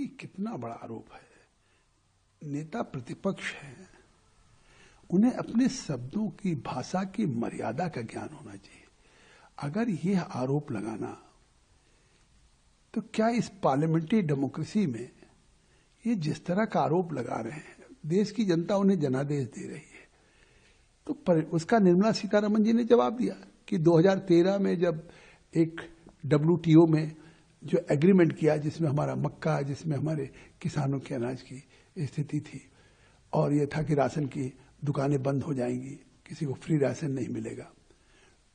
देखिए कितना बड़ा आरोप है। नेता प्रतिपक्ष हैं, उन्हें अपने शब्दों की, भाषा की मर्यादा का ज्ञान होना चाहिए। अगर यह आरोप लगाना, तो क्या इस पार्लियामेंट्री डेमोक्रेसी में ये जिस तरह का आरोप लगा रहे हैं, देश की जनता उन्हें जनादेश दे रही है। तो उसका निर्मला सीतारमण जी ने जवाब दिया कि 2013 में जब एक WTO में जो एग्रीमेंट किया, जिसमें हमारा मक्का, जिसमें हमारे किसानों के अनाज की स्थिति थी, और यह था कि राशन की दुकानें बंद हो जाएंगी, किसी को फ्री राशन नहीं मिलेगा।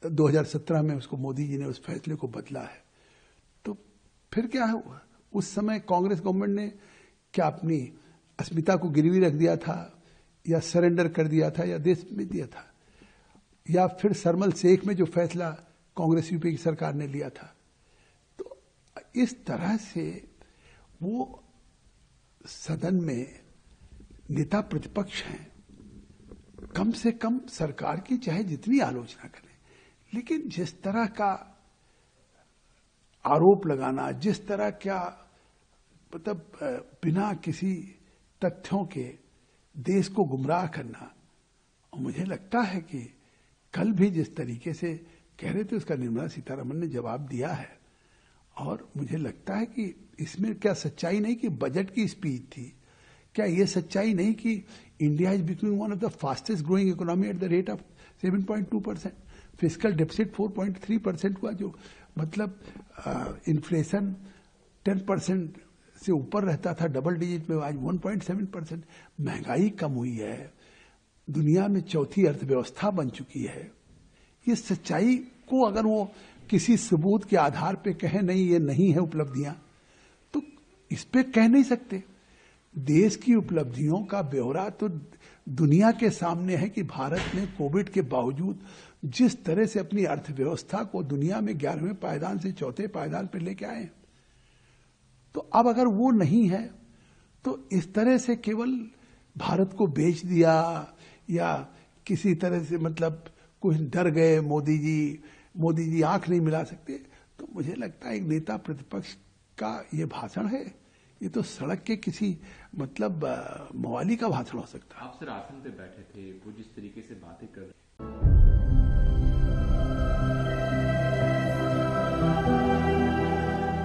2017 में उसको मोदी जी ने उस फैसले को बदला है। तो फिर क्या हुआ? उस समय कांग्रेस गवर्नमेंट ने क्या अपनी अस्मिता को गिरवी रख दिया था, या सरेंडर कर दिया था, या देश में दिया था? या फिर सरमल शेख में जो फैसला कांग्रेस यूपी की सरकार ने लिया था। तो इस तरह से वो सदन में नेता प्रतिपक्ष हैं, कम से कम सरकार की चाहे जितनी आलोचना करें, लेकिन जिस तरह का आरोप लगाना, जिस तरह क्या मतलब बिना किसी तथ्यों के देश को गुमराह करना, और मुझे लगता है कि कल भी जिस तरीके से कह रहे थे, उसका निर्मला सीतारमण ने जवाब दिया है। और मुझे लगता है कि इसमें क्या सच्चाई नहीं कि बजट की स्पीच थी? क्या ये सच्चाई नहीं कि India is becoming one of the fastest growing economy at the rate of 7.2%, fiscal deficit 4.3% हुआ, जो मतलब इन्फ्लेशन 10% से ऊपर रहता था, डबल डिजिट में, आज 1.7%। महंगाई कम हुई है, दुनिया में चौथी अर्थव्यवस्था बन चुकी है। ये सच्चाई को अगर वो किसी सबूत के आधार पे कहे नहीं ये नहीं है उपलब्धियां, तो इस पे कह नहीं सकते। देश की उपलब्धियों का ब्यौरा तो दुनिया के सामने है कि भारत ने कोविड के बावजूद जिस तरह से अपनी अर्थव्यवस्था को दुनिया में 11वें पायदान से चौथे पायदान पर लेके आए। तो अब अगर वो नहीं है, तो इस तरह से केवल भारत को बेच दिया, या किसी तरह से मतलब कुछ डर गए मोदी जी आंख नहीं मिला सकते, तो मुझे लगता है एक नेता प्रतिपक्ष का ये भाषण है, ये तो सड़क के किसी मतलब मवाली का भाषण हो सकता है। आप सर आसन पे बैठे थे, वो जिस तरीके से बातें कर रहे